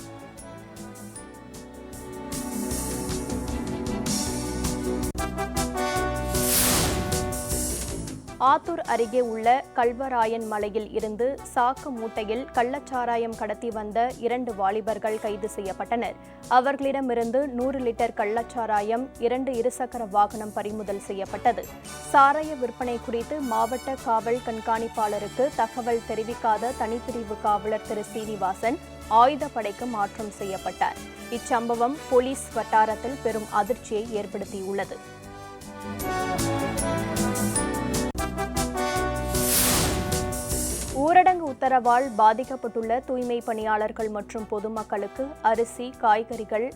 ஆத்தூர் அருகே உள்ள கல்வராயன் மலையில் இருந்து சாக்கு மூட்டையில் கள்ளச்சாராயம் கடத்தி வந்த 2 வாலிபர்கள் கைது செய்யப்பட்டனர். அவர்களிடமிருந்து 100 லிட்டர் கள்ளச்சாராயம், 2 இருசக்கர வாகனம் பறிமுதல் செய்யப்பட்டது. சாராய விற்பனை குறித்து மாவட்ட காவல் கண்காணிப்பாளருக்கு தகவல் தெரிவிக்காத தனிப்பிரிவு காவலர் திரு சீனிவாசன் ஆயுதப்படைக்கு மாற்றம் செய்யப்பட்டார். இச்சம்பவம் போலீஸ் வட்டாரத்தில் பெரும் அதிர்ச்சியை ஏற்படுத்தியுள்ளது. ஊரடங்கு உத்தரவால் பாதிக்கப்பட்டுள்ள தூய்மை பணியாளர்கள் மற்றும் பொதுமக்களுக்கு அரிசி, காய்கறிகள்,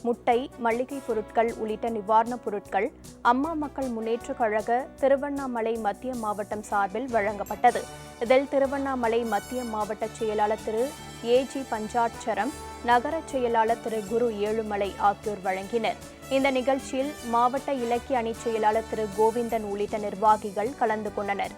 முட்டை, மளிகை பொருட்கள் உள்ளிட்ட நிவாரணப் பொருட்கள் அம்மா மக்கள் முன்னேற்றக் கழக திருவண்ணாமலை மத்திய மாவட்டம் சார்பில் வழங்கப்பட்டது. இதில் திருவண்ணாமலை மத்திய மாவட்ட செயலாளர் திரு ஏஜி பஞ்சாட்சரம், நகர செயலாளர் திரு குரு ஏழுமலை ஆகியோர் வழங்கினர். இந்த நிகழ்ச்சியில் மாவட்ட இலக்கிய அணி செயலாளர் திரு கோவிந்தன் உள்ளிட்ட நிர்வாகிகள் கலந்து கொண்டனர்.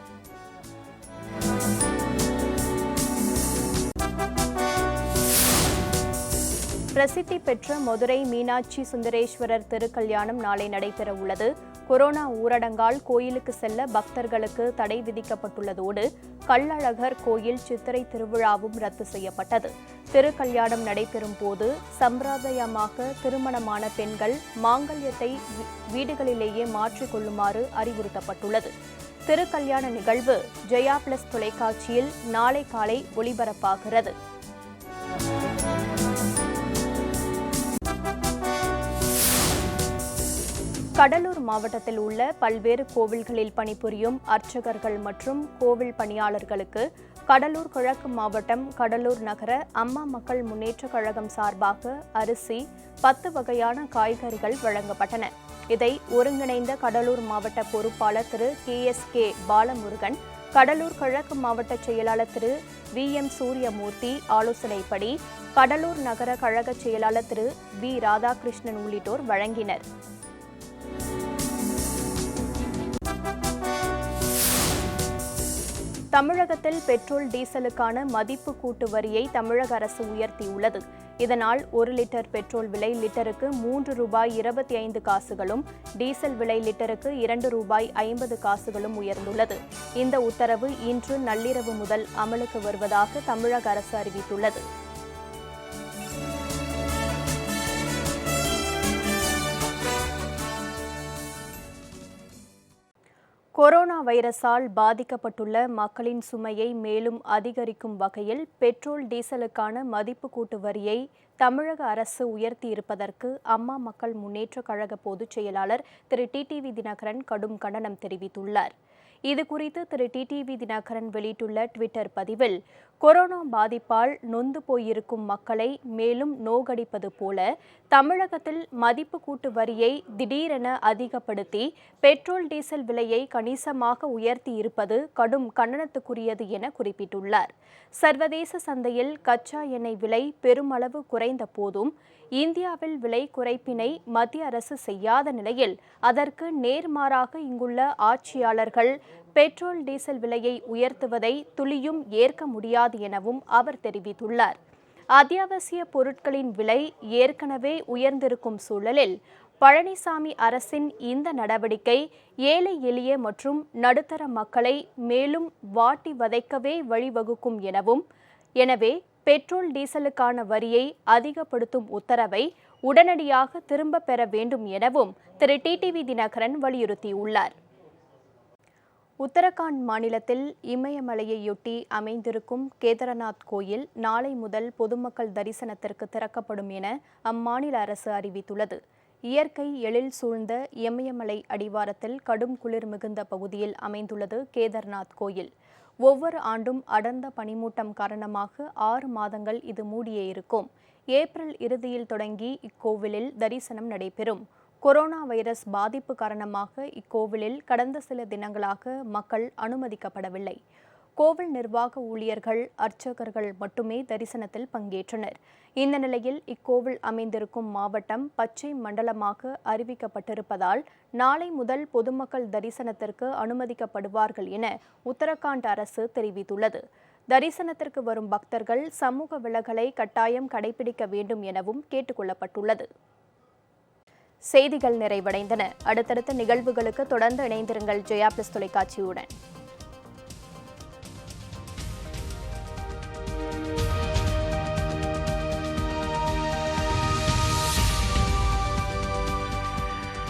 பிரசித்தி பெற்ற மதுரை மீனாட்சி சுந்தரேஸ்வரர் திருக்கல்யாணம் நாளை நடைபெற உள்ளது. கொரோனா ஊரடங்கால் கோயிலுக்கு செல்ல பக்தர்களுக்கு தடை விதிக்கப்பட்டுள்ளதோடு கள்ளழகர் கோயில் சித்திரை திருவிழாவும் ரத்து செய்யப்பட்டது. திருக்கல்யாணம் நடைபெறும் போது சம்பிரதாயமாக திருமணமான பெண்கள் மாங்கல்யத்தை வீடுகளிலேயே மாற்றிக்கொள்ளுமாறு அறிவுறுத்தப்பட்டுள்ளது. திருக்கல்யாண நிகழ்வு ஜெயா பிளஸ் தொலைக்காட்சியில் நாளை காலை ஒளிபரப்பாகிறது. கடலூர் மாவட்டத்தில் உள்ள பல்வேறு கோவில்களில் பணிபுரியும் அர்ச்சகர்கள் மற்றும் கோவில் பணியாளர்களுக்கு கடலூர் கிழக்கு மாவட்டம் கடலூர் நகர அம்மா மக்கள் முன்னேற்றக் கழகம் சார்பாக அரிசி, 10 வகையான காய்கறிகள் வழங்கப்பட்டன. இதை ஒருங்கிணைந்த கடலூர் மாவட்ட பொறுப்பாளர் திரு KSK பாலமுருகன், கடலூர் கிழக்கு மாவட்ட செயலாளர் திரு VM சூரியமூர்த்தி ஆலோசனைப்படி கடலூர் நகர கழக செயலாளர் திரு V ராதாகிருஷ்ணன் உள்ளிட்டோர் வழங்கினர். தமிழகத்தில் பெட்ரோல், டீசலுக்கான மதிப்பு கூட்டு வரியை தமிழக அரசு உயர்த்தியுள்ளது. இதனால் 1 லிட்டர் பெட்ரோல் விலை லிட்டருக்கு ₹3.25 டீசல் விலை லிட்டருக்கு ₹2.50 உயர்ந்துள்ளது. இந்த உத்தரவு இன்று நள்ளிரவு முதல் அமலுக்கு வருவதாக தமிழக அரசு அறிவித்துள்ளது. கொரோனா வைரஸால் பாதிக்கப்பட்டுள்ள மக்களின் சுமையை மேலும் அதிகரிக்கும் வகையில் பெட்ரோல், டீசலுக்கான மதிப்பு கூட்டு வரியை தமிழக அரசு உயர்த்தியிருப்பதற்கு அம்மா மக்கள் முன்னேற்றக் கழக பொதுச் செயலாளர் திரு TTV தினகரன் கடும் கண்டனம் தெரிவித்துள்ளார். இதுகுறித்து திரு TTV தினகரன் வெளியிட்டுள்ள ட்விட்டர் பதிவில், கொரோனா பாதிப்பால் நொந்து போயிருக்கும் மக்களை மேலும் நோகடிப்பது போல தமிழகத்தில் மதிப்பு கூட்டு வரியை திடீரென அதிகப்படுத்தி பெட்ரோல், டீசல் விலையை கணிசமாக உயர்த்தி இருப்பது கடும் கண்டனத்துக்குரியது என குறிப்பிட்டுள்ளார். சர்வதேச சந்தையில் கச்சா எண்ணெய் விலை பெருமளவு குறைந்த போதும் இந்தியாவில் விலை குறைப்பினை மத்திய அரசு செய்யாத நிலையில் அதற்கு நேர்மாறாக இங்குள்ள ஆட்சியாளர்கள் பெட்ரோல், டீசல் விலையை உயர்த்துவதை துளியும் ஏற்க முடியாது எனவும் அவர் தெரிவித்துள்ளார். அத்தியாவசிய பொருட்களின் விலை ஏற்கனவே உயர்ந்திருக்கும் சூழலில் பழனிசாமி அரசின் இந்த நடவடிக்கை ஏழை எளிய மற்றும் நடுத்தர மக்களை மேலும் வாட்டி வதைக்கவே வழிவகுக்கும் எனவும், எனவே பெட்ரோல், டீசலுக்கான வரியை அதிகப்படுத்தும் உத்தரவை உடனடியாக திரும்ப பெற வேண்டும் எனவும் திரு TTV தினகரன் வலியுறுத்தியுள்ளார். உத்தரகாண்ட் மாநிலத்தில் இமயமலையையொட்டி அமைந்திருக்கும் கேதார்நாத் கோயில் நாளை முதல் பொதுமக்கள் தரிசனத்திற்கு திறக்கப்படும் என அம்மாநில அரசு அறிவித்துள்ளது. இயற்கை எழில் சூழ்ந்த இமயமலை அடிவாரத்தில் கடும் குளிர் மிகுந்த பகுதியில் அமைந்துள்ளது கேதார்நாத் கோயில். ஒவ்வொரு ஆண்டும் அடர்ந்த பனிமூட்டம் காரணமாக 6 மாதங்கள் இது மூடியே இருக்கும். ஏப்ரல் இறுதியில் தொடங்கி இக்கோவிலில் தரிசனம் நடைபெறும். கொரோனா வைரஸ் பாதிப்பு காரணமாக இக்கோவிலில் கடந்த சில தினங்களாக மக்கள் அனுமதிக்கப்படவில்லை. கோவில் நிர்வாக ஊழியர்கள், அர்ச்சகர்கள் மட்டுமே தரிசனத்தில் பங்கேற்றனர். இந்த நிலையில் இக்கோவில் அமைந்திருக்கும் மாவட்டம் பச்சை மண்டலமாக அறிவிக்கப்பட்டிருப்பதால் நாளை முதல் பொதுமக்கள் தரிசனத்திற்கு அனுமதிக்கப்படுவார்கள் என உத்தரகாண்ட் அரசு தெரிவித்துள்ளது. தரிசனத்திற்கு வரும் பக்தர்கள் சமூக விலகலை கட்டாயம் கடைபிடிக்க வேண்டும் எனவும் கேட்டுக் கொள்ளப்பட்டுள்ளது. செய்திகள் நிறைவடைந்தன. அடுத்தடுத்த நிகழ்வுகளுக்கு தொடர்ந்து இணைந்திருங்கள் ஜெயா பிளஸ் தொலைக்காட்சியுடன்.